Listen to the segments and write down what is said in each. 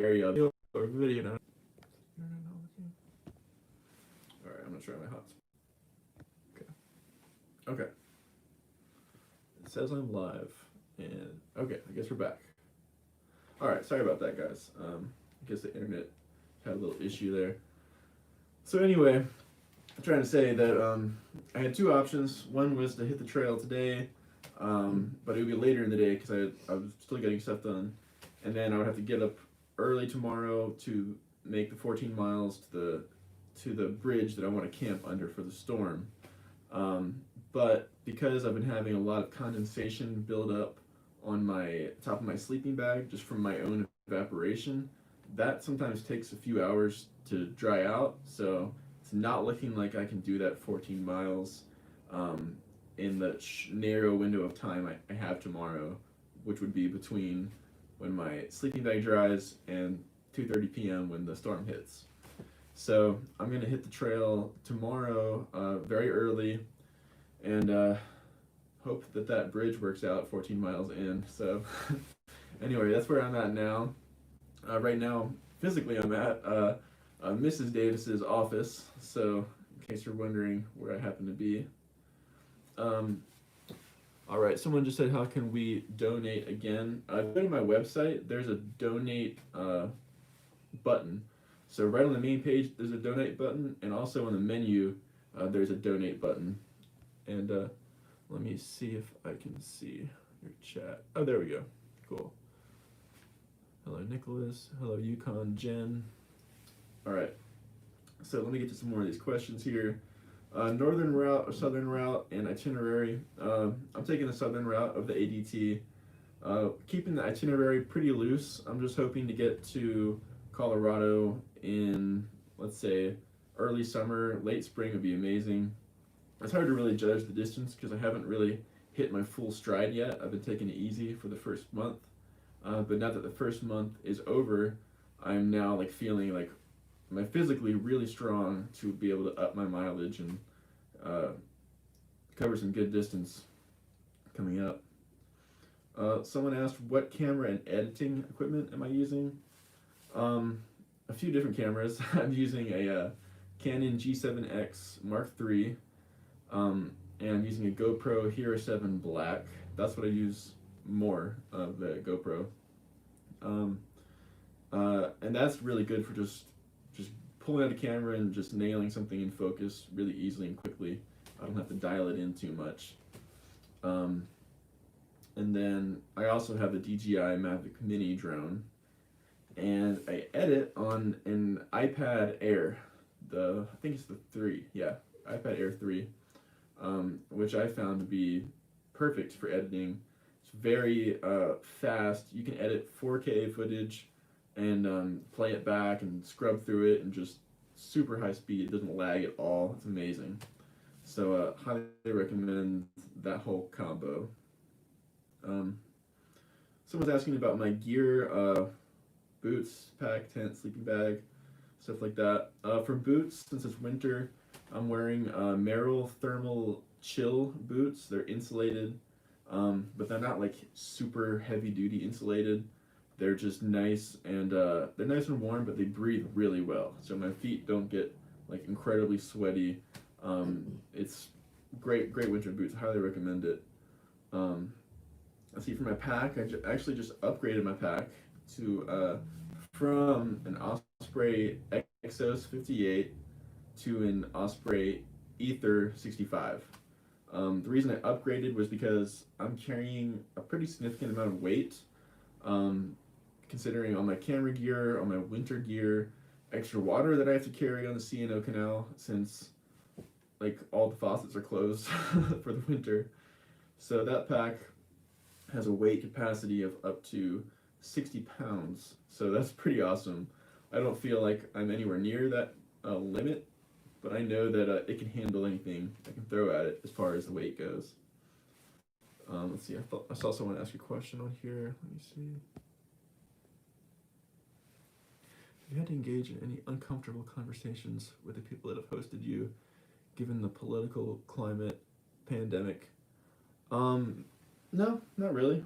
area of or video. Now. All right, I'm gonna try my hot. Okay. Okay. It says I'm live, and okay, I guess we're back. All right, sorry about that, guys. I guess the internet had a little issue there. So anyway, I'm trying to say that I had two options. One was to hit the trail today, but it would be later in the day because I was still getting stuff done, and then I would have to get up early tomorrow to make the 14 miles to the bridge that I want to camp under for the storm. But because I've been having a lot of condensation build up on my top of my sleeping bag just from my own evaporation, that sometimes takes a few hours to dry out. So it's not looking like I can do that 14 miles in the narrow window of time I have tomorrow, which would be between when my sleeping bag dries and 2:30 p.m. when the storm hits. So I'm gonna hit the trail tomorrow very early, and hope that that bridge works out 14 miles in. So anyway, that's where I'm at now. Right now, physically, I'm at Mrs. Davis's office. So in case you're wondering where I happen to be. All right, someone just said, how can we donate again? Go to my website. There's a donate button. So right on the main page, there's a donate button, and also on the menu, there's a donate button. And let me see if I can see your chat. Oh, there we go. Cool. Hello, Nicholas. Hello, Yukon Jen. All right. So let me get to some more of these questions here. Northern route or southern route and itinerary. I'm taking the southern route of the ADT. Keeping the itinerary pretty loose. I'm just hoping to get to Colorado in, let's say, early summer. Late spring would be amazing. It's hard to really judge the distance because I haven't really hit my full stride yet. I've been taking it easy for the first month. But now that the first month is over, I'm now like feeling like I'm physically really strong to be able to up my mileage and cover some good distance coming up. Someone asked, what camera and editing equipment am I using? A few different cameras. I'm using a Canon G7X Mark III, and I'm using a GoPro Hero 7 Black. That's what I use more of, the GoPro. And that's really good for just pulling out a camera and just nailing something in focus really easily and quickly. I don't have to dial it in too much. And then I also have the DJI Mavic Mini drone, and I edit on an iPad Air. I think it's the 3, yeah, iPad Air 3, which I found to be perfect for editing. It's very fast. You can edit 4K footage and play it back and scrub through it, and just super high speed. It doesn't lag at all. It's amazing. So highly recommend that whole combo. Someone's asking about my gear, boots, pack, tent, sleeping bag, stuff like that. For boots, since it's winter, I'm wearing Merrell Thermal Chill boots. They're insulated, but they're not like super heavy duty insulated. They're just nice, and they're nice and warm, but they breathe really well. So my feet don't get like incredibly sweaty. It's great winter boots. Highly recommend it. Let's see, for my pack, I actually just upgraded my pack to from an Osprey Exos 58 to an Osprey Ether 65. The reason I upgraded was because I'm carrying a pretty significant amount of weight, considering all my camera gear, all my winter gear, extra water that I have to carry on the C&O canal since like all the faucets are closed for the winter. So that pack has a weight capacity of up to 60 pounds. So that's pretty awesome. I don't feel like I'm anywhere near that limit, but I know that it can handle anything I can throw at it as far as the weight goes. Let's see, I saw someone ask a question on here. Let me see. Have you had to engage in any uncomfortable conversations with the people that have hosted you, given the political climate, pandemic? No, not really.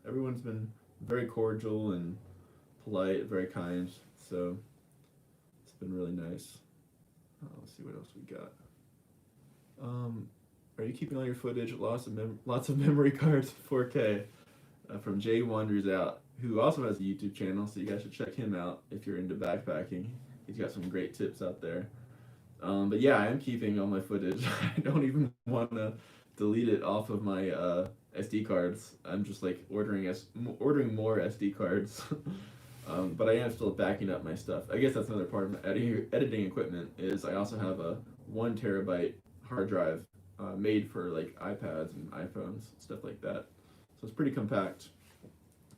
Everyone's been very cordial and polite, very kind. So it's been really nice. Let's see what else we got. Are you keeping all your footage? Lots of memory cards, 4K, from Jay Wanders Out, who also has a YouTube channel. So you guys should check him out if you're into backpacking. He's got some great tips out there. But yeah, I am keeping all my footage. I don't even want to delete it off of my SD cards. I'm just like ordering more SD cards. But I am still backing up my stuff. I guess that's another part of my editing equipment is I also have a 1 terabyte hard drive made for like iPads and iPhones, stuff like that. So it's pretty compact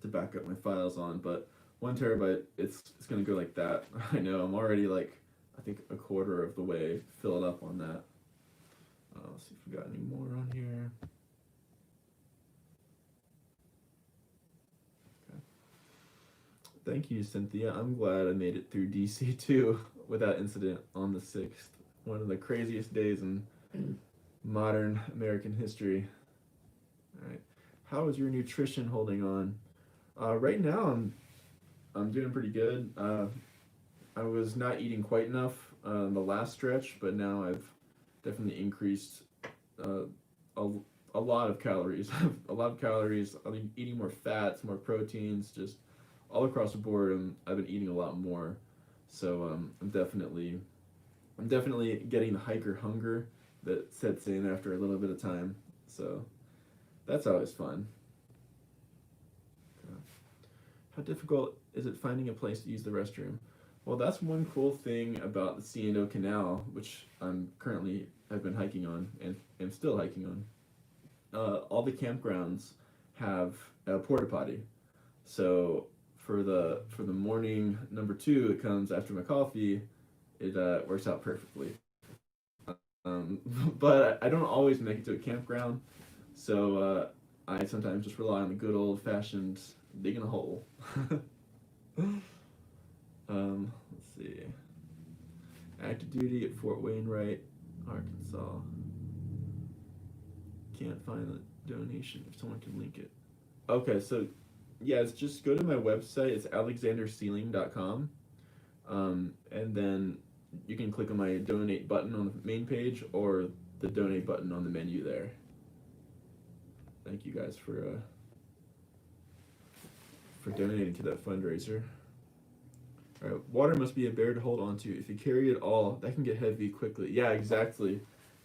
to back up my files on, but 1 terabyte, it's gonna go like that. I know, I'm already like, I think a quarter of the way filled up on that. Let's see if we got any more on here. Okay. Thank you, Cynthia. I'm glad I made it through DC too without incident on the 6th. One of the craziest days in modern American history. All right. How is your nutrition holding on? Right now, I'm doing pretty good. I was not eating quite enough the last stretch, but now I've definitely increased a lot of calories. A lot of calories. I'm eating more fats, more proteins, just all across the board. And I've been eating a lot more. So I'm definitely getting the hiker hunger that sets in after a little bit of time. So that's always fun. How difficult is it finding a place to use the restroom? Well, that's one cool thing about the C&O Canal, which I've been hiking on and am still hiking on. All the campgrounds have a porta potty. So for the morning number 2, it comes after my coffee. It works out perfectly. But I don't always make it to a campground, so I sometimes just rely on the good old-fashioned digging a hole. Let's see. Active duty at Fort Wainwright, Arkansas. Can't find the donation if someone can link it. Okay, so yeah, it's just go to my website. It's alexandersealing.com. And then you can click on my donate button on the main page or the donate button on the menu there. Thank you guys for donating to that fundraiser. All right, water must be a bear to hold on to. If you carry it all, that can get heavy quickly. Yeah, exactly.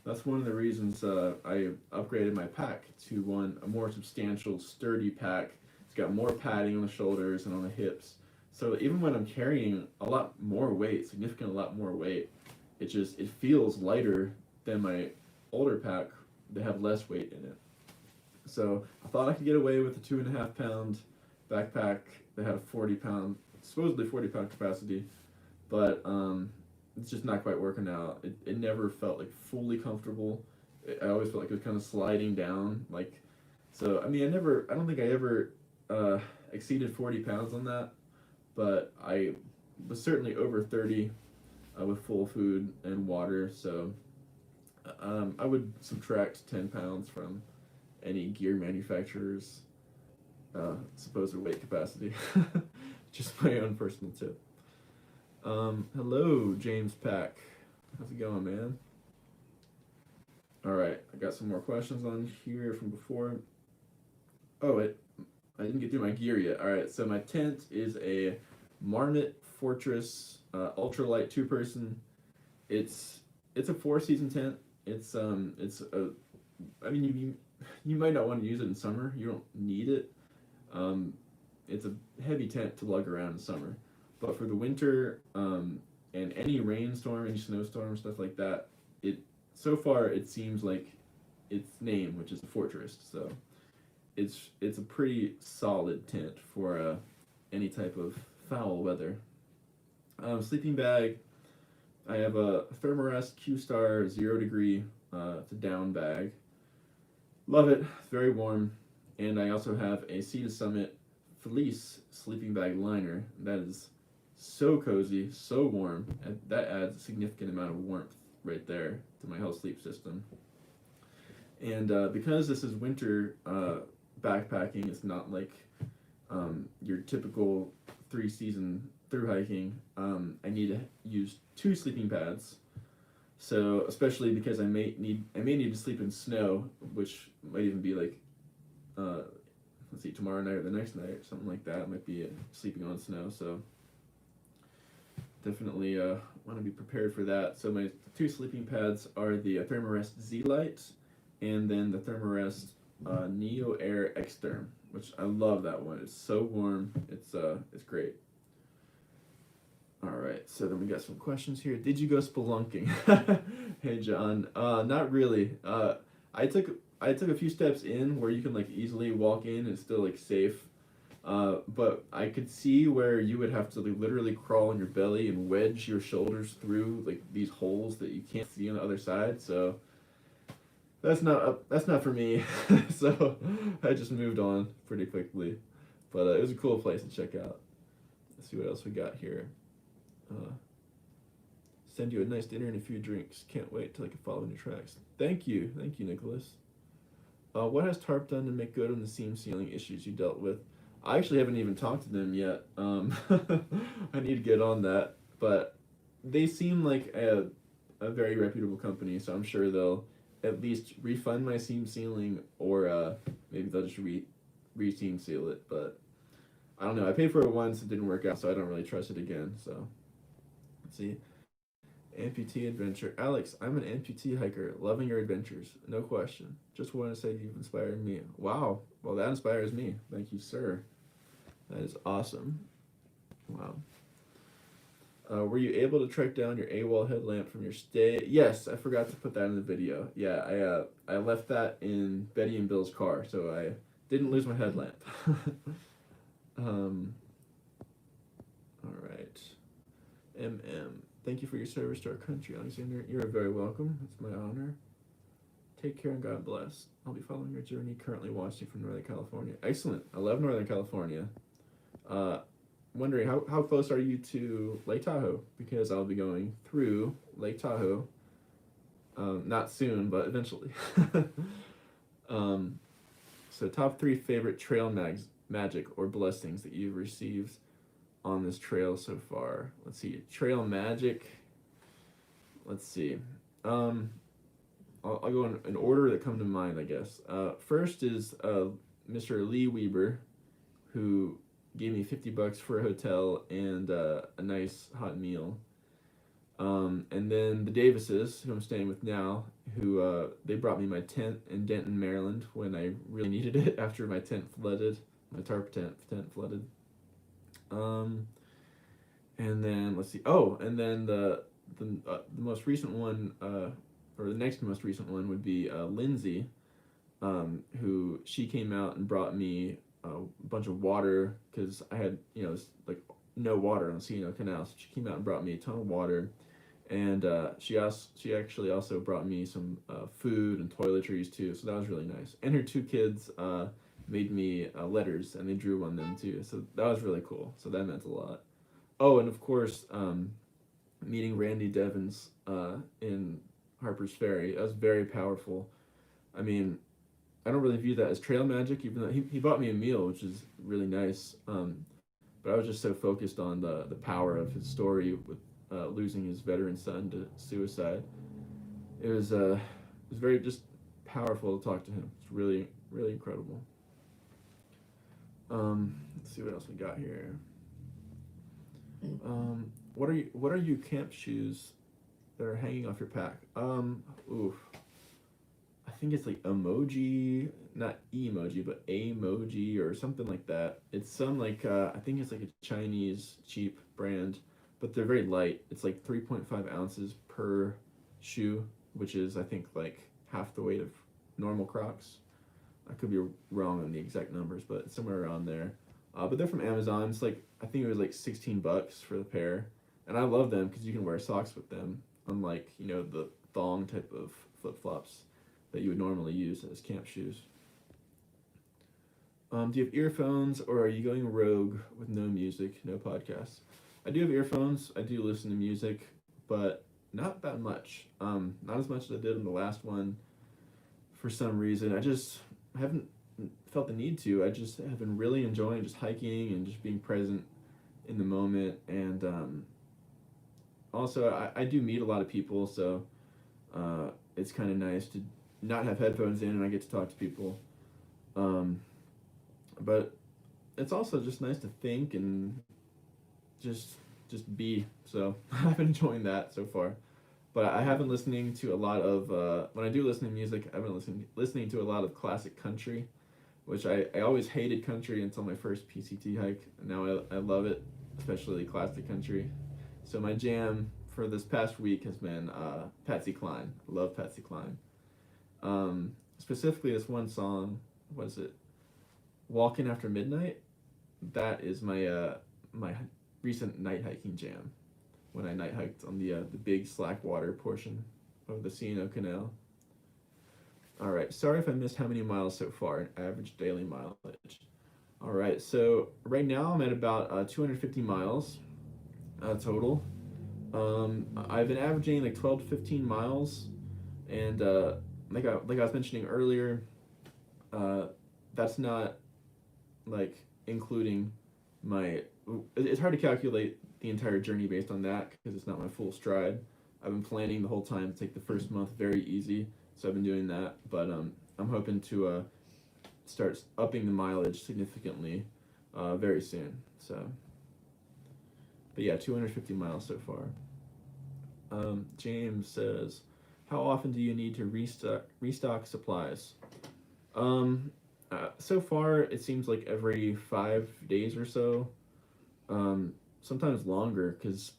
That's one of the reasons I upgraded my pack to a more substantial, sturdy pack. It's got more padding on the shoulders and on the hips. So even when I'm carrying a lot more weight, a lot more weight, it feels lighter than my older pack that have less weight in it. So I thought I could get away with a 2.5 pound backpack that had a supposedly 40 pound capacity, but it's just not quite working out. It never felt like fully comfortable. I always felt like it was kind of sliding down. So I don't think I ever exceeded 40 pounds on that, but I was certainly over 30 with full food and water. So I would subtract 10 pounds from any gear manufacturer's supposed weight capacity. Just my own personal tip. Hello, James Pack. How's it going, man? Alright, I got some more questions on here from before. Oh, I didn't get through my gear yet. Alright, so my tent is a Marmot Fortress ultralight 2-person. It's a 4-season tent. You might not want to use it in summer. You don't need it. It's a heavy tent to lug around in summer, but for the winter and any rainstorm, any snowstorm, stuff like that, so far it seems like its name, which is a fortress. So it's a pretty solid tent for any type of foul weather. Sleeping bag. I have a Thermarest Q-Star 0 degree. It's a down bag. Love it. It's very warm. And I also have a Sea to Summit fleece sleeping bag liner. That is so cozy, so warm, and that adds a significant amount of warmth right there to my whole sleep system. And because this is winter backpacking, it's not like your typical 3 season through hiking, I need to use 2 sleeping pads. So especially because I may need to sleep in snow, which might even be like, uh, let's see, tomorrow night or the next night or something like that. It might be sleeping on snow. So definitely want to be prepared for that. So my 2 sleeping pads are the Thermarest Z Lite, and then the Thermarest Neo Air Xtherm, which I love that one. It's so warm. It's great. All right, so then we got some questions here. Did you go spelunking? Hey John, not really. I took I took a few steps in where you can like easily walk in and it's still like safe. But I could see where you would have to like, literally crawl on your belly and wedge your shoulders through like these holes that you can't see on the other side. So that's not for me. So I just moved on pretty quickly. But it was a cool place to check out. Let's see what else we got here. Uh, Send you a nice dinner and a few drinks. Can't wait till I can follow in your tracks. Thank you, Nicholas. What has Tarp done to make good on the seam sealing issues you dealt with? I actually haven't even talked to them yet. I need to get on that, but they seem like a very reputable company, so I'm sure they'll at least refund my seam sealing, or maybe they'll just re-seam seal it. But I don't know. I paid for it once, it didn't work out, so I don't really trust it again. So let's see. Amputee adventure. Alex, I'm an amputee hiker, loving your adventures. No question. Just want to say you've inspired me. Wow. Well, that inspires me. Thank you, sir. That is awesome. Wow. Were you able to track down your AWOL headlamp from your stay? Yes, I forgot to put that in the video. Yeah, I left that in Betty and Bill's car, so I didn't lose my headlamp. All right. MM. Thank you for your service to our country, Alexander. You're very welcome. It's my honor. Take care and God bless. I'll be following your journey, currently watching from Northern California. Excellent. I love Northern California. Wondering, how close are you to Lake Tahoe? Because I'll be going through Lake Tahoe. Not soon, but eventually. So top 3 favorite trail magic or blessings that you've received on this trail so far. Let's see, trail magic. Let's see. I'll go in order that come to mind, I guess. First is Mr. Lee Weber, who gave me $50 for a hotel and a nice hot meal. And then the Davises, who I'm staying with now, who they brought me my tent in Denton, Maryland, when I really needed it after my tent flooded, my tarp tent flooded. And then let's see. Oh, and then the most recent one, or the next most recent one would be Lindsay, who she came out and brought me a bunch of water because I had like no water on the Canal. So she came out and brought me a ton of water, and she actually also brought me some food and toiletries too. So that was really nice. And her 2 kids made me letters, and they drew on them too. So that was really cool. So that meant a lot. Oh, and of course, meeting Randy Devins in Harper's Ferry. That was very powerful. I mean, I don't really view that as trail magic, even though he bought me a meal, which is really nice. But I was just so focused on the power of his story with losing his veteran son to suicide. It was very just powerful to talk to him. It's really, really incredible. Let's see what else we got here. What are you camp shoes that are hanging off your pack? I think it's like emoji, not emoji, but emoji or something like that. It's some like I think it's like a Chinese cheap brand, but they're very light. It's like 3.5 ounces per shoe, which is I think like half the weight of normal Crocs. I could be wrong on the exact numbers, but it's somewhere around there. But they're from Amazon. It's like, I think it was like $16 for the pair. And I love them because you can wear socks with them, unlike, the thong type of flip-flops that you would normally use as camp shoes. Do you have earphones, or are you going rogue with no music, no podcasts? I do have earphones. I do listen to music, but not that much. Not as much as I did in the last one for some reason. I haven't felt the need to. I just have been really enjoying just hiking and just being present in the moment, and also I do meet a lot of people, so it's kind of nice to not have headphones in and I get to talk to people. Um, but it's also just nice to think and just be. So I've been enjoying that so far. But I have been listening to a lot of when I do listen to music, I've been listening to a lot of classic country, which I always hated country until my first PCT hike. Now I love it, especially classic country. So my jam for this past week has been Patsy Cline. I love Patsy Cline. Specifically, this one song, what is it? Walking After Midnight. That is my recent night hiking jam. When I night hiked on the big slackwater portion of the C&O Canal. All right, sorry if I missed how many miles so far, average daily mileage. All right, so right now I'm at about 250 miles total. I've been averaging like 12 to 15 miles, and like I was mentioning earlier, that's not like including my. It's hard to calculate the entire journey based on that because it's not my full stride. I've been planning the whole time to take the first month very easy, so I've been doing that. But I'm hoping to start upping the mileage significantly very soon. So, but yeah, 250 miles so far. James says, "How often do you need to restock supplies?" So far, it seems like every 5 days or so. Sometimes longer, because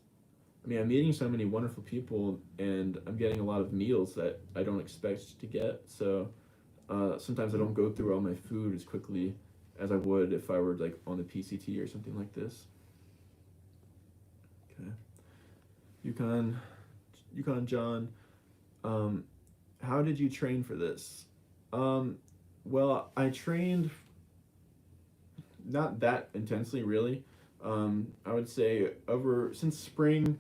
I mean I'm meeting so many wonderful people and I'm getting a lot of meals that I don't expect to get. So sometimes I don't go through all my food as quickly as I would if I were like on the PCT or something like this. Okay. Yukon John, how did you train for this? Well, I trained not that intensely, really. I would say since spring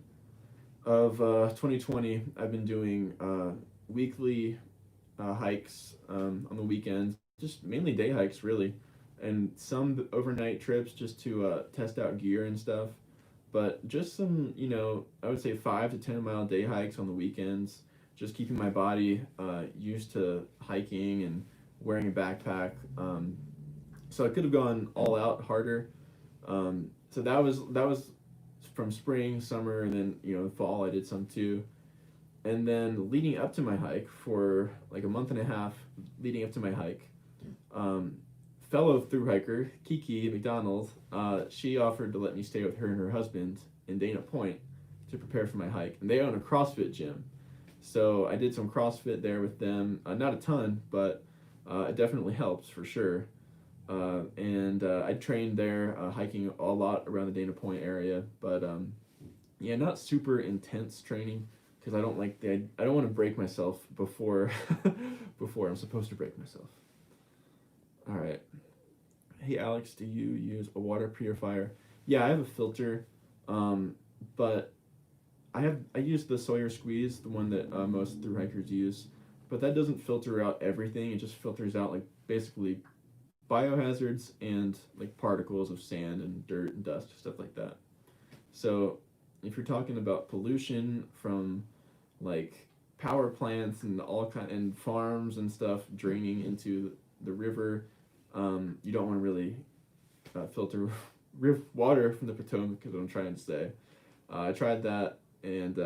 of 2020, I've been doing weekly hikes on the weekends, just mainly day hikes, really, and some overnight trips just to test out gear and stuff. But just some, I would say 5 to 10 mile day hikes on the weekends, just keeping my body used to hiking and wearing a backpack. So I could have gone all out harder. So that was from spring, summer, and then fall I did some too. And then leading up to my hike for like a month and a half, leading up to my hike, fellow thru hiker Kiki McDonald, she offered to let me stay with her and her husband in Dana Point to prepare for my hike, and they own a CrossFit gym. So I did some CrossFit there with them, not a ton, but it definitely helps for sure. And I trained there, hiking a lot around the Dana Point area, but yeah, not super intense training because I don't like I don't want to break myself before before I'm supposed to break myself. All right. Hey Alex, do you use a water purifier? Yeah, I have a filter, but I use the Sawyer Squeeze, the one that most thru hikers use, but that doesn't filter out everything. It just filters out like basically biohazards and like particles of sand and dirt and dust, stuff like that. So if you're talking about pollution from like power plants and and farms and stuff draining into the river, you don't want to really filter water from the Potomac, is what I'm trying to say. I tried that and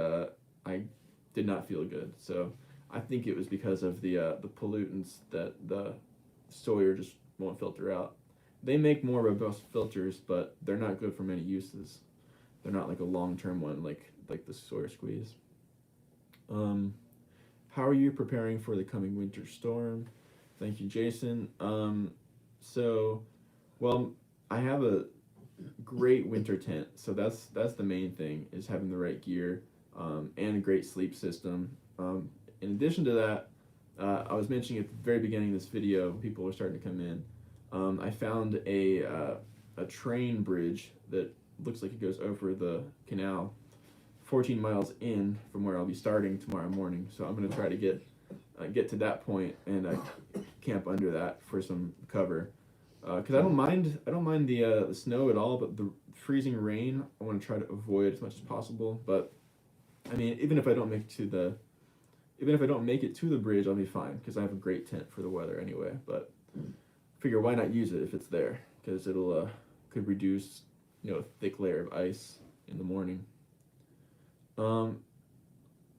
I did not feel good. So I think it was because of the pollutants that the Sawyer just won't filter out. They make more robust filters, but they're not good for many uses. They're not like a long-term one like the Sawyer Squeeze. How are you preparing for the coming winter storm? Thank you, Jason. Well, I have a great winter tent, so that's the main thing, is having the right gear and a great sleep system. In addition to that, I was mentioning at the very beginning of this video, people are starting to come in. I found a train bridge that looks like it goes over the canal 14 miles in from where I'll be starting tomorrow morning. So I'm going to try to get to that point and camp under that for some cover. Because I don't mind the snow at all, but the freezing rain, I want to try to avoid as much as possible. But I mean, even if I don't make it to the bridge, I'll be fine because I have a great tent for the weather anyway. But figure why not use it if it's there, because it'll could reduce, a thick layer of ice in the morning.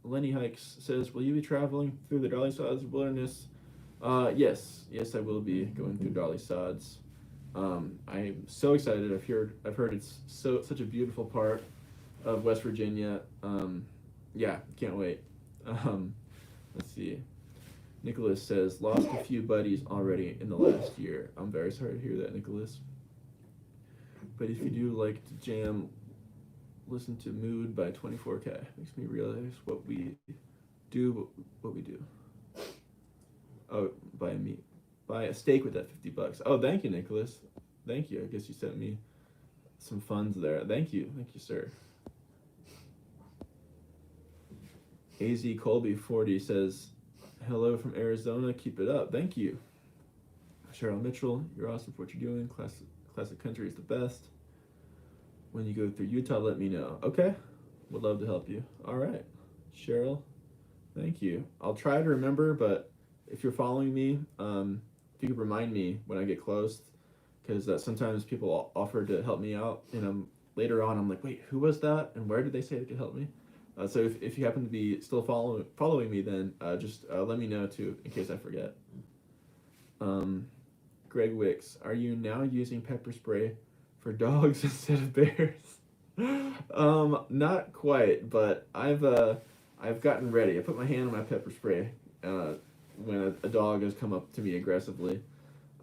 Lenny Hikes says, "Will you be traveling through the Dolly Sods wilderness?" Yes, I will be going through Dolly Sods. I'm so excited. I've heard it's such a beautiful part of West Virginia. Yeah, can't wait. Let's see. Nicholas says, "Lost a few buddies already in the last year." I'm very sorry to hear that, Nicholas. But if you do like to jam, listen to Mood by 24K. Makes me realize what we do. Oh, buy a steak with that $50. Oh, thank you, Nicholas. Thank you. I guess you sent me some funds there. Thank you, sir. AZ Colby 40 says, "Hello from Arizona. Keep it up." Thank you. Cheryl Mitchell, "You're awesome for what you're doing. Classic country is the best. When you go through Utah, let me know." Okay. Would love to help you. All right. Cheryl, thank you. I'll try to remember, but if you're following me, if you could remind me when I get close, because sometimes people offer to help me out, and later on I'm like, wait, who was that? And where did they say they could help me? So if you happen to be still following me, then just let me know too, in case I forget. Greg Wicks, "Are you now using pepper spray for dogs instead of bears?" Not quite, but I've gotten ready. I put my hand on my pepper spray when a dog has come up to me aggressively,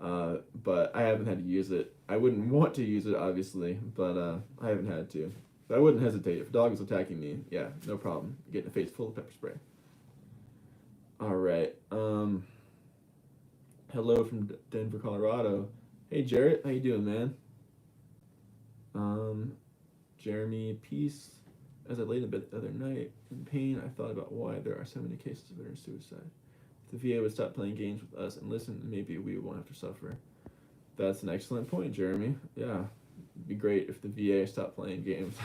but I haven't had to use it. I wouldn't want to use it, obviously, but I haven't had to. But I wouldn't hesitate. If a dog is attacking me, yeah, no problem. Getting a face full of pepper spray. All right. Hello from Denver, Colorado. Hey, Jarrett. How you doing, man? Jeremy, "Peace. As I laid in bed the other night in pain, I thought about why there are so many cases of veteran suicide. If the VA would stop playing games with us and listen, maybe we won't have to suffer." That's an excellent point, Jeremy. Yeah, it'd be great if the VA stopped playing games.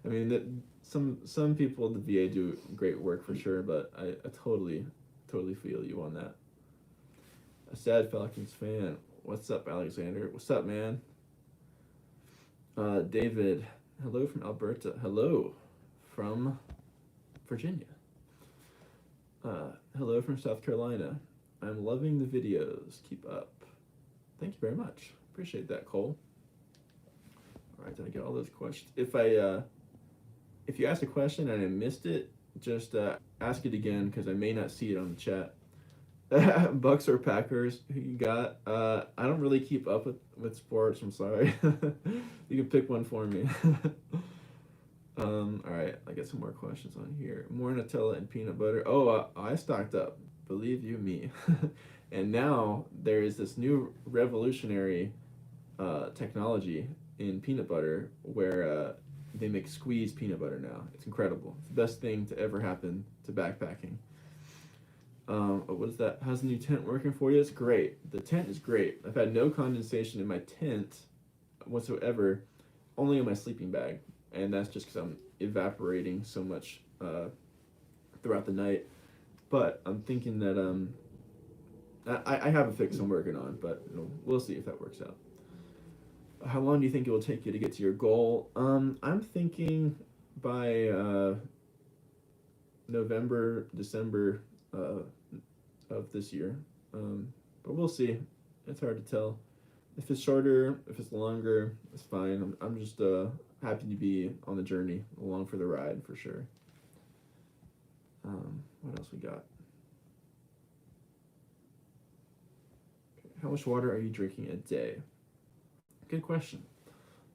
I mean, some people at the VA do great work for sure, but I totally feel you on that. A sad Falcons fan. What's up, Alexander? What's up, man? David, "Hello from Alberta." Hello from Virginia. Hello from South Carolina. "I'm loving the videos. Keep up." Thank you very much. Appreciate that, Cole. All right, did I get all those questions? If you asked a question and I missed it, just ask it again because I may not see it on the chat. Bucks or Packers? Who you got? I don't really keep up with sports. I'm sorry. You can pick one for me. All right, I got some more questions on here. More Nutella and peanut butter. Oh, I stocked up. Believe you me. And now there is this new revolutionary technology in peanut butter where they make squeezed peanut butter now. It's incredible. It's the best thing to ever happen to backpacking. What is that? "How's the new tent working for you?" It's great. The tent is great. I've had no condensation in my tent whatsoever, only in my sleeping bag. And that's just because I'm evaporating so much throughout the night. But I'm thinking that I have a fix I'm working on, but we'll see if that works out. How long do you think it will take you to get to your goal? I'm thinking by November, December of this year. But we'll see. It's hard to tell. If it's shorter, if it's longer, it's fine. I'm just happy to be on the journey, along for the ride for sure. What else we got? Okay. How much water are you drinking a day? Good question.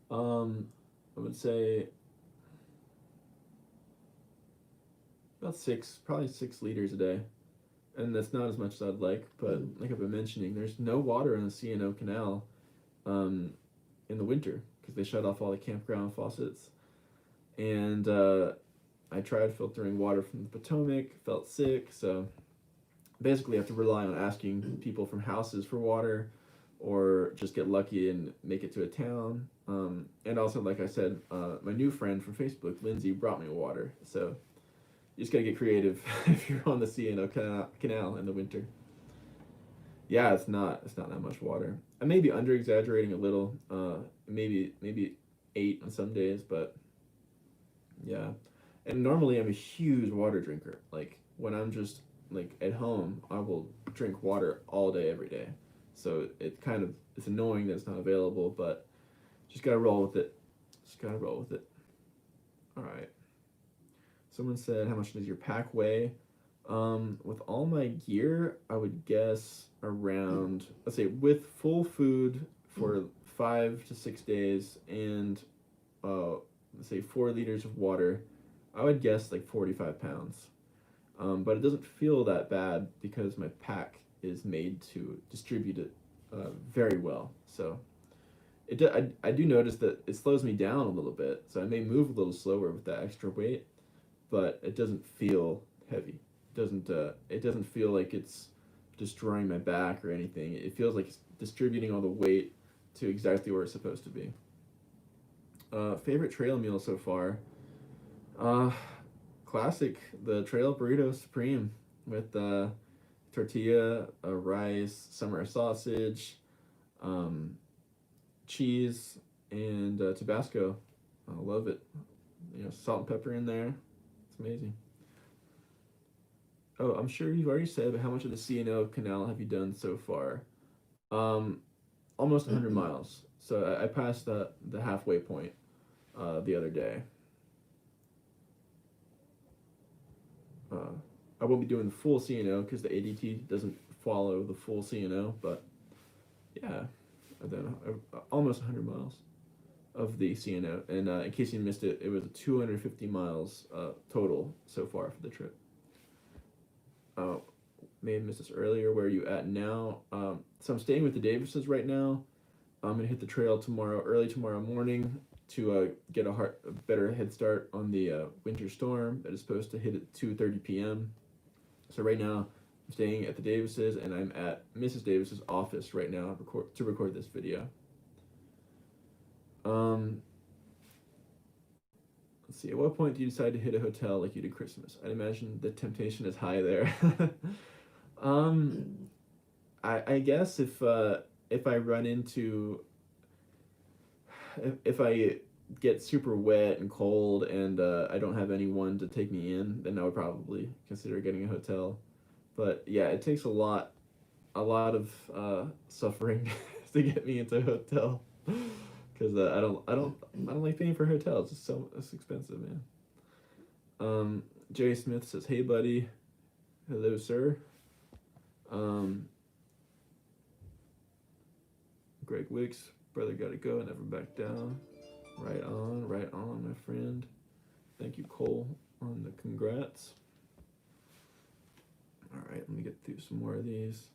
I would say about probably 6 liters a day. And that's not as much as I'd like, but like I've been mentioning, there's no water in the C&O Canal in the winter because they shut off all the campground faucets. And I tried filtering water from the Potomac, felt sick, so basically I have to rely on asking people from houses for water or just get lucky and make it to a town. And also, like I said, my new friend from Facebook, Lindsay, brought me water. So you just gotta get creative if you're on the C&O canal in the winter. Yeah, it's not that much water. I may be under exaggerating a little. Maybe 8 on some days, but yeah. And normally I'm a huge water drinker. Like when I'm just like at home, I will drink water all day every day. So it's annoying that it's not available, but just gotta roll with it. Just gotta roll with it. All right. Someone said, "How much does your pack weigh?" With all my gear, I would guess around, let's say, with full food for 5 to 6 days and let's say 4 liters of water, I would guess like 45 pounds. But it doesn't feel that bad because my pack is made to distribute it very well. So I do notice that it slows me down a little bit. So I may move a little slower with that extra weight, but it doesn't feel heavy. It doesn't feel like it's destroying my back or anything. It feels like it's distributing all the weight to exactly where it's supposed to be. Favorite trail meal so far? Uh, Classic, the trail burrito supreme with tortilla, rice, summer sausage, um, cheese, and Tabasco. I love it. Salt and pepper in there. It's amazing. Oh, I'm sure you've already said, but how much of the C&O Canal have you done so far? Um, Almost 100 miles. So I passed the halfway point the other day. Uh, I won't be doing the full C&O because the ADT doesn't follow the full C&O, but yeah, I've done almost 100 miles of the C&O. And in case you missed it, it was 250 miles total so far for the trip. Uh, May have missed this earlier. Where are you at now? So I'm staying with the Davises right now. I'm gonna hit the trail early tomorrow morning, to get a better head start on the winter storm that is supposed to hit at 2:30 p.m. So right now, I'm staying at the Davises, and I'm at Mrs. Davis's office right now to record this video. Let's see. At what point do you decide to hit a hotel like you did Christmas? I'd imagine the temptation is high there. um, I guess if I run into if I get super wet and cold and I don't have anyone to take me in, then I would probably consider getting a hotel. But yeah, it takes a lot of suffering to get me into a hotel because I don't like paying for hotels. It's expensive, man. Jerry Smith says, "Hey, buddy, hello, sir." Um, Greg Wicks, brother, gotta go, never back down. Right on, my friend. Thank you, Cole, on the congrats. All right, let me get through some more of these.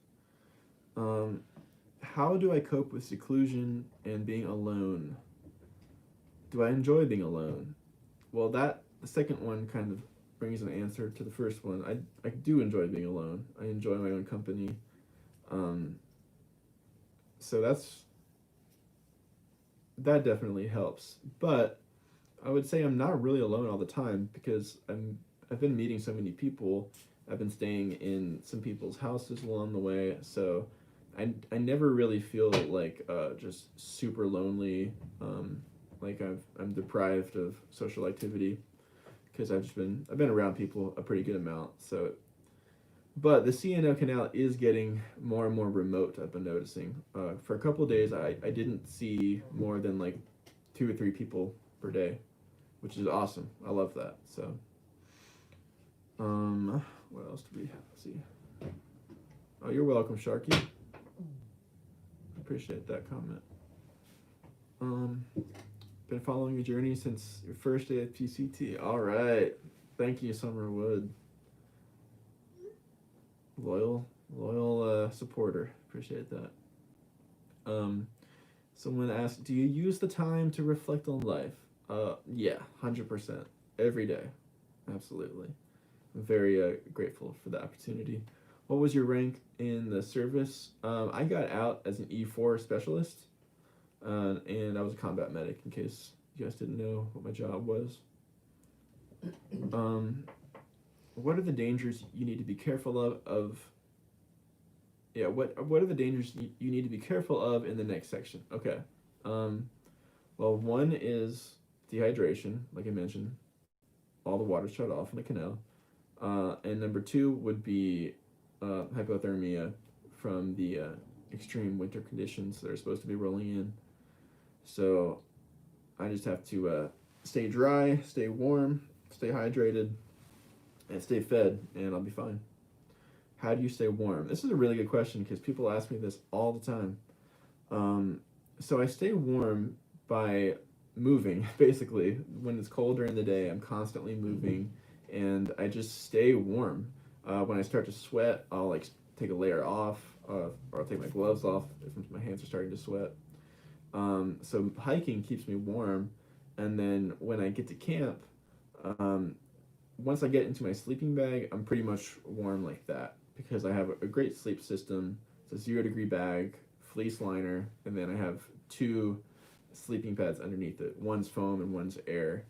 How do I cope with seclusion and being alone? Do I enjoy being alone? Well, the second one kind of brings an answer to the first one. I do enjoy being alone. I enjoy my own company. So that definitely helps. But I would say I'm not really alone all the time because I've been meeting so many people. I've been staying in some people's houses along the way, so I never really feel like just super lonely, like I'm deprived of social activity because I've been around people a pretty good amount. So, but the C&O Canal is getting more and more remote. I've been noticing. For a couple of days, I didn't see more than like 2 or 3 people per day, which is awesome. I love that. So, what else do we have? Let's see. Oh, you're welcome, Sharky. Appreciate that comment. Been following your journey since your first day at PCT. All right. Thank you, Summerwood. Loyal supporter. Appreciate that. Someone asked, do you use the time to reflect on life? Yeah, 100%. Every day. Absolutely. I'm very grateful for the opportunity. What was your rank in the service? I got out as an E4 specialist. and I was a combat medic. In case you guys didn't know what my job was. Um, what are the dangers you need to be careful of? Yeah, what are the dangers you need to be careful of in the next section? Okay. Um, well, one is dehydration, like I mentioned. All the water's shut off in the canal. And number two would be hypothermia from the extreme winter conditions that are supposed to be rolling in. So I just have to stay dry, stay warm, stay hydrated, and stay fed, and I'll be fine. How do you stay warm? This is a really good question because people ask me this all the time. Um, so I stay warm by moving, basically. When it's cold during the day, I'm constantly moving, and I just stay warm. When I start to sweat, I'll like take a layer off, or I'll take my gloves off if my hands are starting to sweat. So hiking keeps me warm, and then when I get to camp, um, once I get into my sleeping bag, I'm pretty much warm like that because I have a great sleep system. It's a 0 degree bag, fleece liner, and then I have two sleeping pads underneath it. One's foam and one's air.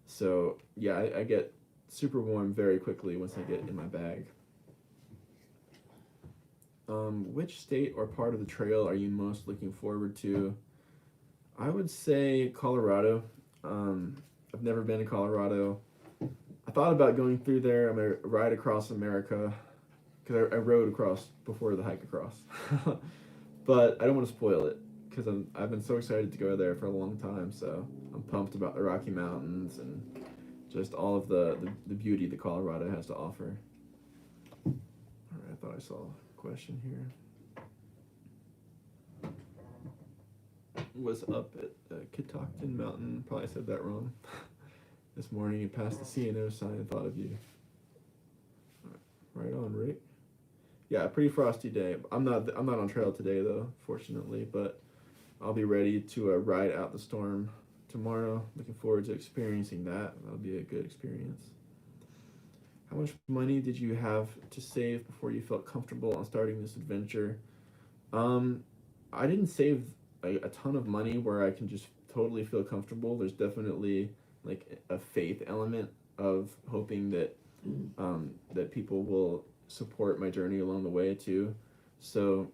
So yeah, I get super warm very quickly once I get in my bag. Which state or part of the trail are you most looking forward to? I would say Colorado. I've never been to Colorado. I thought about going through there. I'm gonna ride across America because I rode across before the hike across, but I don't want to spoil it because I've been so excited to go there for a long time. So I'm pumped about the Rocky Mountains and just all of the beauty that Colorado has to offer. All right, I thought I saw a question here. Was up at Catoctin Mountain. Probably said that wrong. This morning and passed the CNO sign and thought of you. Right on, Rick. Yeah, pretty frosty day. I'm not on trail today though, fortunately, but I'll be ready to ride out the storm tomorrow. Looking forward to experiencing that. That'll be a good experience. How much money did you have to save before you felt comfortable on starting this adventure? I didn't save a ton of money where I can just totally feel comfortable. There's definitely like a faith element of hoping that that people will support my journey along the way too. So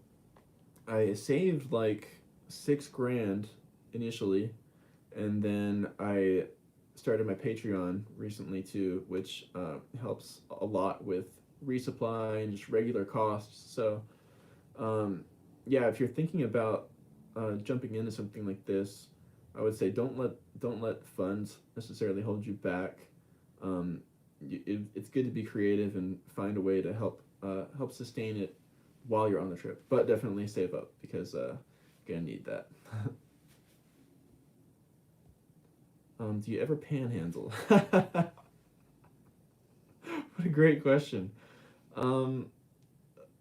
I saved like 6 grand initially, and then I started my Patreon recently too, which helps a lot with resupply and just regular costs. So yeah, if you're thinking about jumping into something like this, I would say don't let funds necessarily hold you back. It's good to be creative and find a way to help sustain it while you're on the trip, but definitely save up because you're gonna need that. Do you ever panhandle? What a great question. Um,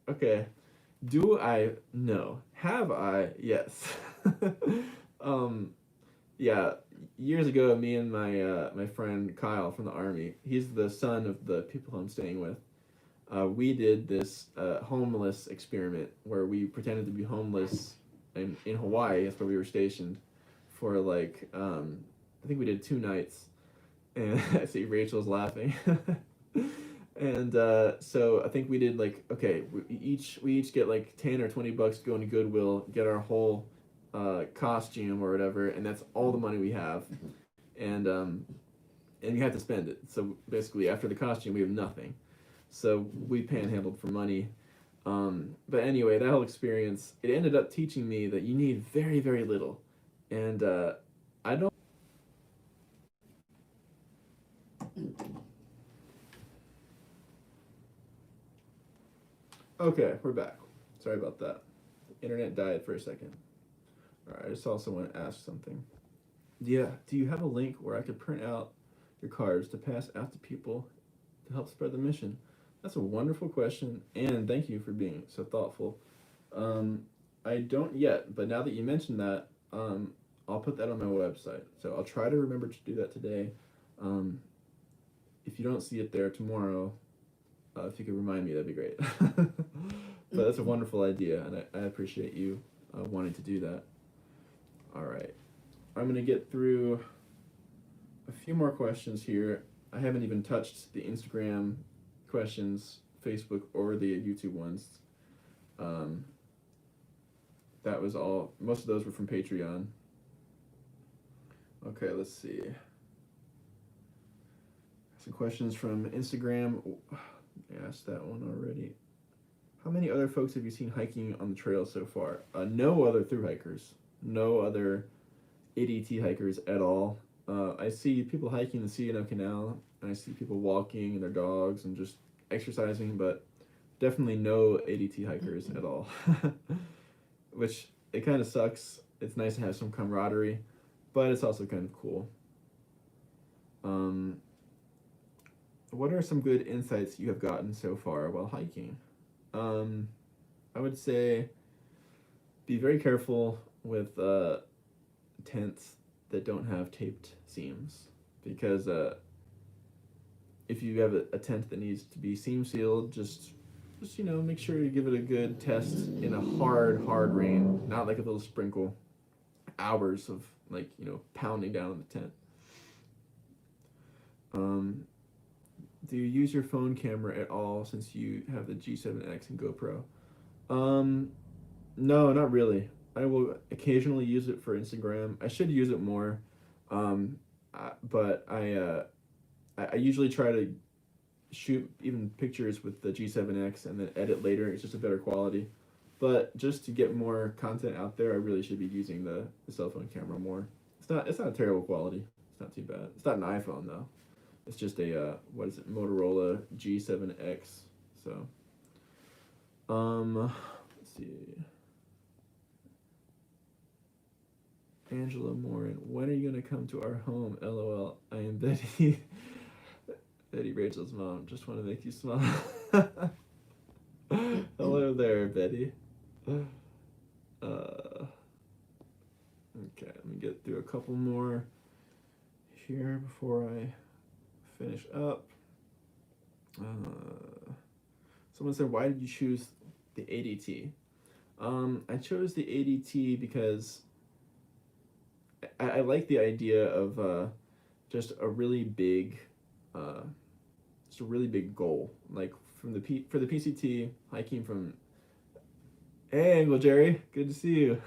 okay. Do I? No. Have I? Yes. um, yeah. Years ago, me and my friend Kyle from the army. He's the son of the people I'm staying with. We did this homeless experiment where we pretended to be homeless in Hawaii. That's where we were stationed for like I think we did 2 nights, and I see Rachel's laughing. And so I think we did like okay, we each get like $10 or $20 to go into Goodwill, get our whole costume or whatever, and that's all the money we have, and you have to spend it. So basically, after the costume, we have nothing. So we panhandled for money. But anyway, that whole experience, it ended up teaching me that you need very, very little, and I don't. Okay, we're back. Sorry about that. The internet died for a second. All right, I just saw someone ask something. Yeah, do you have a link where I could print out your cards to pass out to people to help spread the mission? That's a wonderful question, and thank you for being so thoughtful. Um, I don't yet, but now that you mentioned that, I'll put that on my website. So I'll try to remember to do that today. Um, if you don't see it there tomorrow, if you could remind me, that'd be great. But that's a wonderful idea, and I appreciate you wanting to do that. All right. I'm going to get through a few more questions here. I haven't even touched the Instagram questions, Facebook, or the YouTube ones. That was all. Most of those were from Patreon. Okay, let's see. Some questions from Instagram. I asked that one already. How many other folks have you seen hiking on the trail so far? No other thru hikers. No other ADT hikers at all. I see people hiking the C&O Canal, and I see people walking and their dogs and just exercising, but definitely no ADT hikers at all. Which, it kind of sucks. It's nice to have some camaraderie, but it's also kind of cool. What are some good insights you have gotten so far while hiking? I would say be very careful with tents that don't have taped seams, because if you have a tent that needs to be seam sealed, just make sure you give it a good test in a hard rain, not like a little sprinkle. Hours of pounding down on the tent. Do you use your phone camera at all since you have the G7X and GoPro? No, not really. I will occasionally use it for Instagram. I should use it more, but I usually try to shoot even pictures with the G7X and then edit later. It's just a better quality. But just to get more content out there, I really should be using the cell phone camera more. It's not a terrible quality. It's not too bad. It's not an iPhone though. It's just a Motorola G7X. So, let's see. Angela Morin, when are you gonna come to our home? LOL. I am Betty. Betty Rachel's mom. Just want to make you smile. Hello there, Betty. Okay, let me get through a couple more here before I finish up. Someone said, why did you choose the ADT? I chose the ADT because I like the idea of just a really big goal. Like for the PCT, hiking from. Hey, Uncle Jerry, good to see you.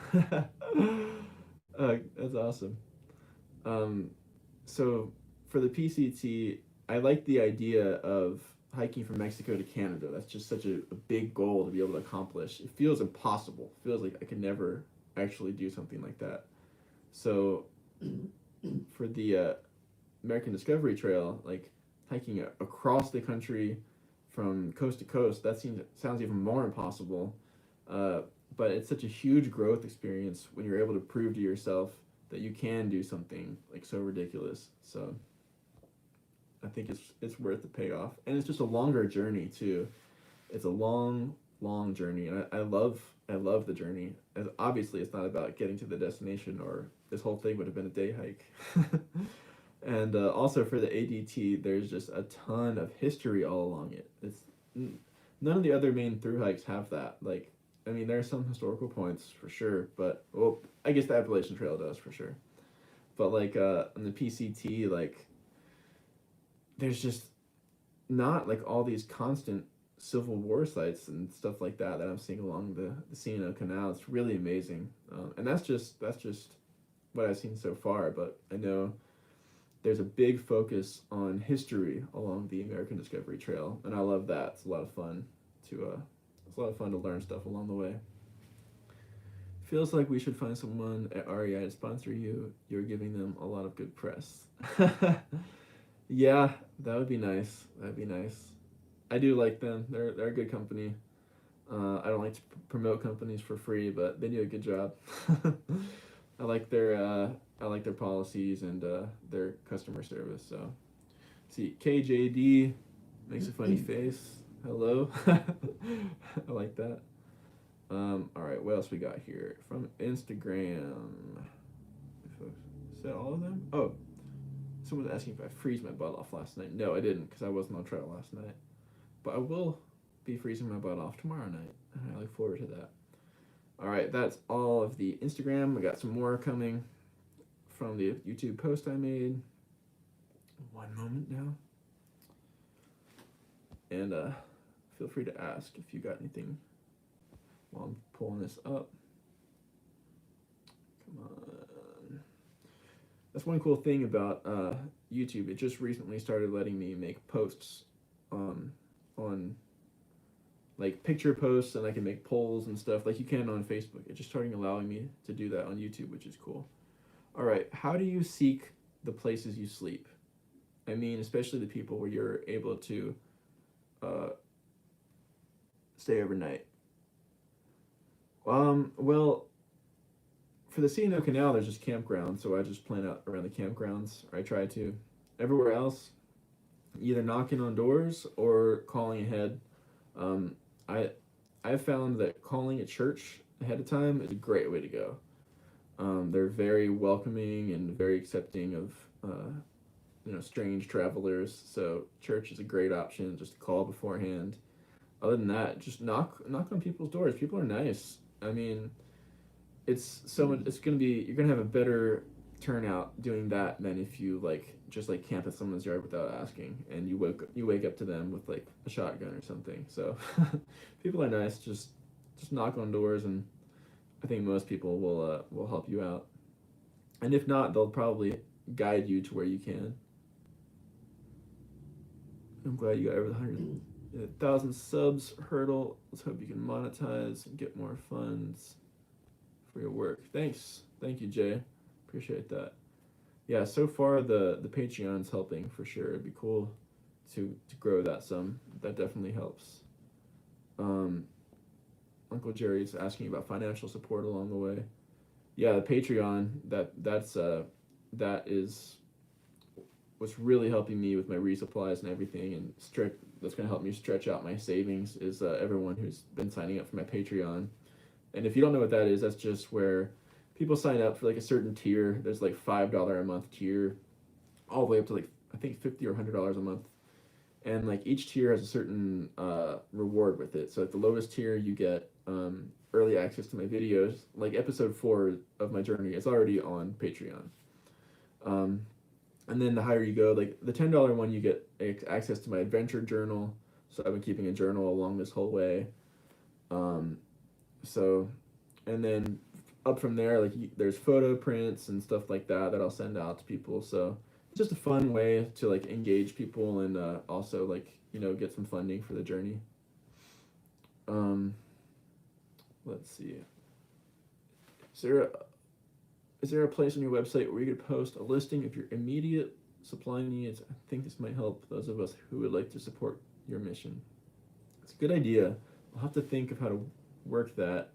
That's awesome. So for the PCT, I like the idea of hiking from Mexico to Canada. That's just such a big goal to be able to accomplish. It feels impossible. It feels like I could never actually do something like that. So for the American Discovery Trail, like hiking across the country from coast to coast, that sounds even more impossible. But it's such a huge growth experience when you're able to prove to yourself that you can do something like so ridiculous. So I think it's worth the payoff, and it's just a longer journey too. It's a long journey, and I love the journey. And obviously, it's not about getting to the destination, or this whole thing would have been a day hike. And also for the ADT, there's just a ton of history all along it. It's none of the other main thru hikes have that. Like, I mean, there are some historical points for sure, but well, I guess the Appalachian Trail does for sure. But like on the PCT, like there's just not like all these constant Civil War sites and stuff like that I'm seeing along the C&O Canal. It's really amazing, and that's just what I've seen so far. But I know there's a big focus on history along the American Discovery Trail, and I love that. It's a lot of fun to learn stuff along the way. Feels like we should find someone at REI to sponsor you. You're giving them a lot of good press. Yeah, that would be nice. That'd be nice. I do like them. They're a good company. I don't like to promote companies for free, but they do a good job. I like their policies and their customer service. So, see, KJD makes a funny face. Hello. I like that. All right, what else we got here from Instagram? Is that all of them? Oh, someone's asking if I freeze my butt off last night. No, I didn't, because I wasn't on trail last night. But I will be freezing my butt off tomorrow night, and I look forward to that. All right, that's all of the Instagram. We got some more coming from the YouTube post I made. One moment now. And feel free to ask if you got anything while I'm pulling this up. Come on. That's one cool thing about YouTube. It just recently started letting me make posts on like picture posts, and I can make polls and stuff like you can on Facebook. It's just starting allowing me to do that on YouTube, which is cool. All right, how do you seek the places you sleep? I mean, especially the people where you're able to stay overnight. Well, for the C&O Canal, there's just campgrounds, so I just plan out around the campgrounds, or I try to. Everywhere else, either knocking on doors or calling ahead. Um, I found that calling a church ahead of time is a great way to go. They're very welcoming and very accepting of strange travelers. So church is a great option just to call beforehand. Other than that, just knock on people's doors. People are nice. I mean, it's so much. It's gonna be you're gonna have a better turnout doing that than if you just camp at someone's yard without asking, and you wake up to them with like a shotgun or something. So people are nice. Just knock on doors, and I think most people will help you out. And if not, they'll probably guide you to where you can. I'm glad you got over the 100,000 subs hurdle. Let's hope you can monetize and get more funds for your work. Thanks. Thank you, Jay. Appreciate that. Yeah, so far the Patreon's helping for sure. It'd be cool to grow that some. That definitely helps. Uncle Jerry's asking about financial support along the way. Yeah, the Patreon, that is what's really helping me with my resupplies and everything, and that's going to help me stretch out my savings is everyone who's been signing up for my Patreon. And if you don't know what that is, that's just where people sign up for like a certain tier. There's like $5 a month tier, all the way up to like I think $50 or $100 a month. And like each tier has a certain reward with it. So at the lowest tier, you get early access to my videos. Like episode 4 of my journey is already on Patreon. And then the higher you go, like the $10 one, you get access to my adventure journal. So I've been keeping a journal along this whole way. And then up from there, like there's photo prints and stuff like that I'll send out to people. So it's just a fun way to like engage people and also like get some funding for the journey. Let's see. Is there a place on your website where you could post a listing of your immediate supply needs? I think this might help those of us who would like to support your mission. It's a good idea. I'll have to think of how to work that.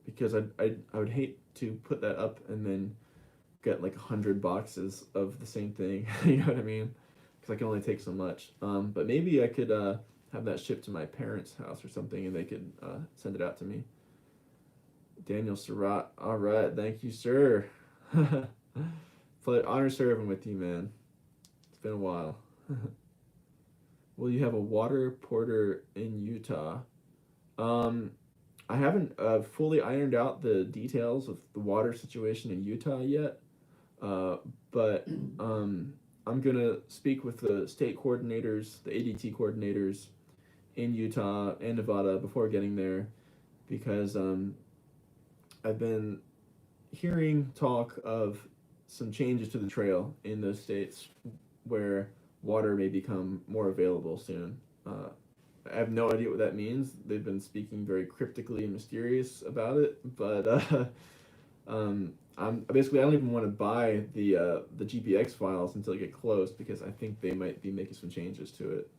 Because I would hate to put that up and then get like 100 boxes of the same thing. You know what I mean? Because I can only take so much. But maybe I could have that shipped to my parents' house or something, and they could send it out to me. Daniel Surratt. All right, thank you, sir. Honor serving with you, man. It's been a while. Will you have a water porter in Utah? I haven't fully ironed out the details of the water situation in Utah yet, but I'm going to speak with the state coordinators, the ADT coordinators in Utah and Nevada before getting there, because I've been hearing talk of some changes to the trail in those states where water may become more available soon. I have no idea what that means. They've been speaking very cryptically and mysterious about it, but I don't even want to buy the GPX files until I get close, because I think they might be making some changes to it.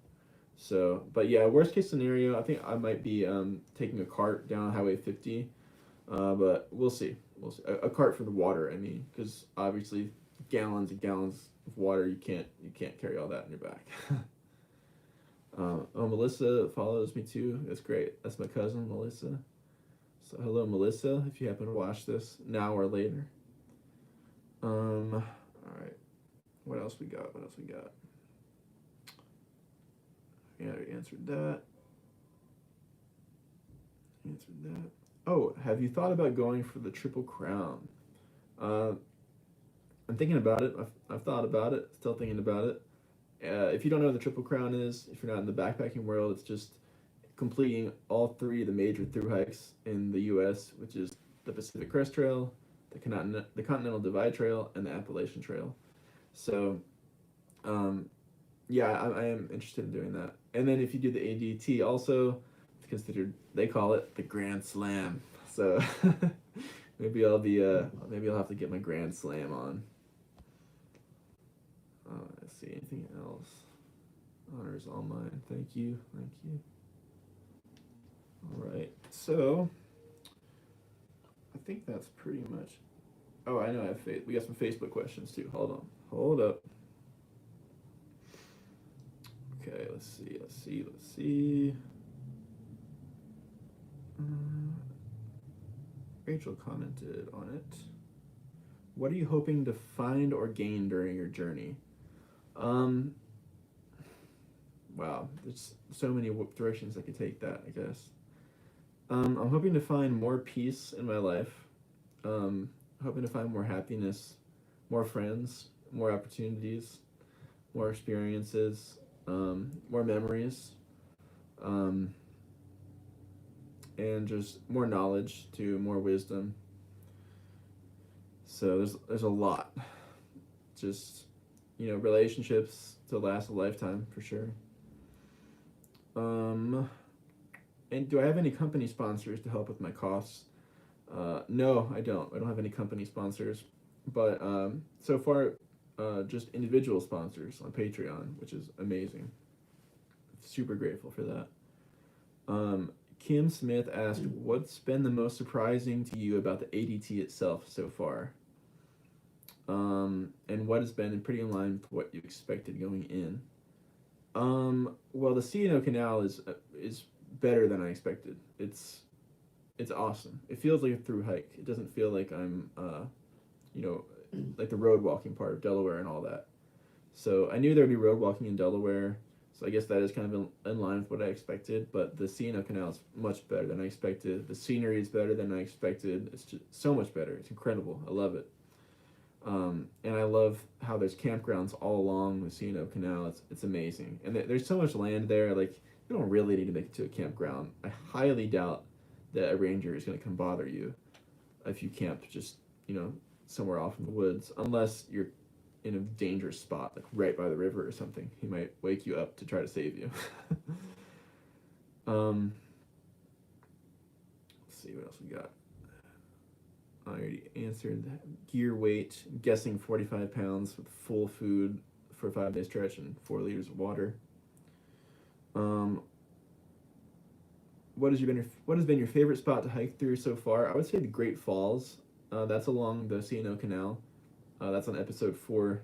So, but yeah, worst case scenario, I think I might be taking a cart down Highway 50, but we'll see. We'll see. A cart for the water, I mean, because obviously gallons and gallons of water, you can't carry all that in your back. Melissa follows me too. That's great. That's my cousin, Melissa. So hello, Melissa, if you happen to watch this now or later. All right. What else we got? Yeah, I answered that. Oh, have you thought about going for the Triple Crown? Uh, I'm thinking about it. I've thought about it. Still thinking about it. If you don't know what the Triple Crown is, if you're not in the backpacking world, it's just completing all three of the major through hikes in the U.S., which is the Pacific Crest Trail, the Continental Divide Trail, and the Appalachian Trail. So, um, yeah, I am interested in doing that. And then if you do the ADT, also, it's considered, they call it the Grand Slam. So maybe I'll have to get my Grand Slam on. Let's see, anything else? Honors all mine. Thank you. Thank you. All right. So I think that's pretty much. Oh, I know. We got some Facebook questions too. Hold on. Hold up. Okay. Let's see. Let's see. Let's see. Rachel commented on it. What are you hoping to find or gain during your journey? Wow, there's so many directions I could take that, I guess. I'm hoping to find more peace in my life. Hoping to find more happiness, more friends, more opportunities, more experiences, more memories, and just more knowledge too, more wisdom. So there's a lot. Just relationships to last a lifetime for sure. And do I have any company sponsors to help with my costs? No, I don't. I don't have any company sponsors, but so far, just individual sponsors on Patreon, which is amazing. Super grateful for that. Kim Smith asked, "What's been the most surprising to you about the ADT itself so far? And what has been pretty in line with what you expected going in?" Well, the C&O Canal is better than I expected. It's awesome. It feels like a through hike. It doesn't feel like I'm like the road walking part of Delaware and all that. So I knew there'd be road walking in Delaware. So I guess that is kind of in line with what I expected. But the C&O Canal is much better than I expected. The scenery is better than I expected. It's just so much better. It's incredible. I love it. And I love how there's campgrounds all along the C&O Canal. It's amazing. And there's so much land there. Like, you don't really need to make it to a campground. I highly doubt that a ranger is going to come bother you if you camp just, somewhere off in the woods. Unless you're in a dangerous spot, like right by the river or something. He might wake you up to try to save you. Let's see what else we got. I already answered that. Gear weight, I'm guessing 45 pounds with full food for a 5-day stretch and 4 liters of water. What has been your favorite spot to hike through so far? I would say the Great Falls. That's along the C&O Canal. That's on episode 4,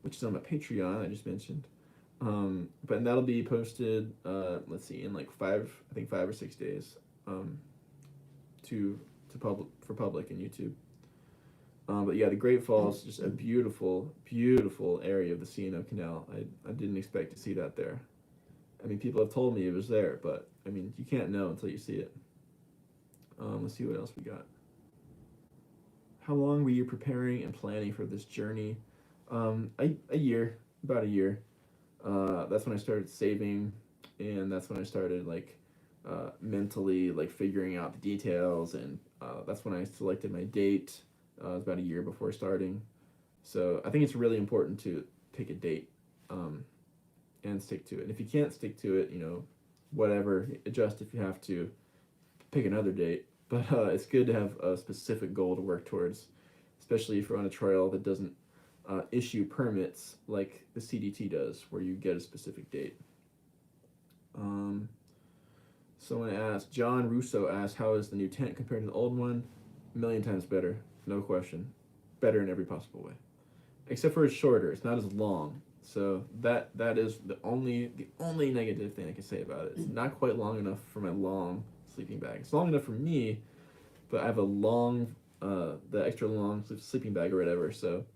which is on my Patreon, I just mentioned. But that'll be posted, let's see, in like 5 or 6 days, for public and YouTube. But yeah, the Great Falls, just a beautiful, beautiful area of the C&O Canal. I didn't expect to see that there. I mean, people have told me it was there, but I mean, you can't know until you see it. Let's see what else we got. How long were you preparing and planning for this journey? A year, about a year. That's when I started saving, and that's when I started mentally figuring out the details, and that's when I selected my date. It was about a year before starting. So I think it's really important to pick a date and stick to it. And if you can't stick to it, whatever, adjust if you have to, pick another date. But it's good to have a specific goal to work towards, especially if you're on a trail that doesn't issue permits like the CDT does, where you get a specific date. Someone asked, John Russo asked, how is the new tent compared to the old one? A million times better, no question. Better in every possible way. Except for it's shorter, it's not as long. So that is the only negative thing I can say about it. It's not quite long enough for my long sleeping bag. It's long enough for me, but I have a long, the extra long sleeping bag or whatever. So,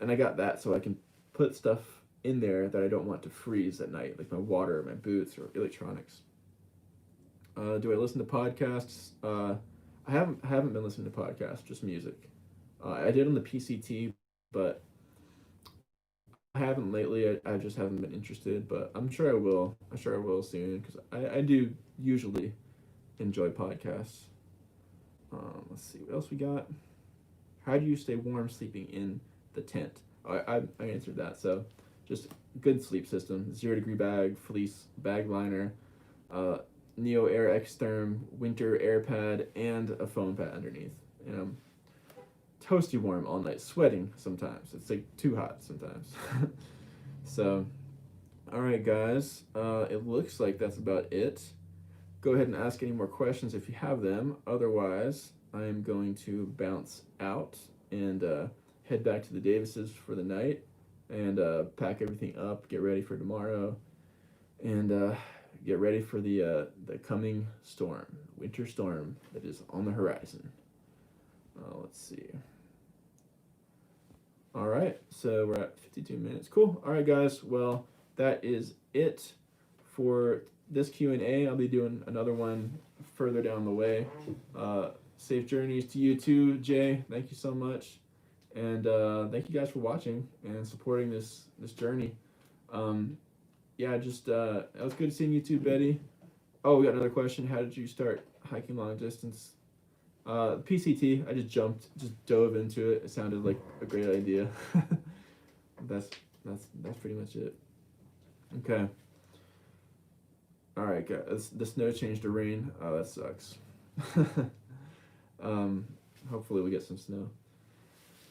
and I got that so I can put stuff in there that I don't want to freeze at night, like my water, my boots, or electronics. Do I listen to podcasts? I haven't been listening to podcasts, just music. I did on the PCT, but I haven't lately. I just haven't been interested, but I'm sure I will. I'm sure I will soon because I do usually enjoy podcasts. Let's see what else we got. How do you stay warm sleeping in the tent? I answered that. So, just good sleep system: 0 degree bag, fleece bag liner, uh, Neo Air X Therm winter air pad, and a foam pad underneath. And I'm toasty warm all night, sweating sometimes. It's like too hot sometimes. So, all right, guys. It looks like that's about it. Go ahead and ask any more questions if you have them. Otherwise, I am going to bounce out and head back to the Davises for the night and pack everything up, get ready for tomorrow, and get ready for the coming storm, winter storm that is on the horizon. Let's see. All right, so we're at 52 minutes. Cool. All right, guys. Well, that is it for this Q&A. I'll be doing another one further down the way. Safe journeys to you too, Jay. Thank you so much, and thank you guys for watching and supporting this journey. Yeah, just it was good seeing you too, Betty. Oh, we got another question. How did you start hiking long distance? PCT. I just dove into it. It sounded like a great idea. that's that's pretty much it. Okay. All right, guys. The snow changed to rain. Oh, that sucks. Hopefully we get some snow.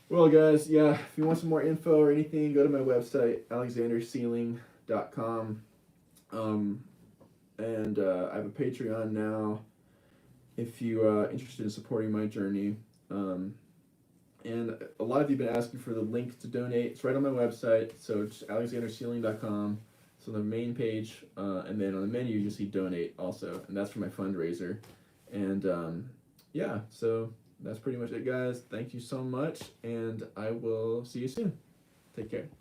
Well, guys, yeah. If you want some more info or anything, go to my website, alexandersealing.com. And I have a Patreon now. If you are interested in supporting my journey. And a lot of you have been asking for the link to donate. It's right on my website, so it's alexandersealing.com. So the main page, and then on the menu you see donate also, and that's for my fundraiser. And yeah, so that's pretty much it, guys. Thank you so much, and I will see you soon. Take care.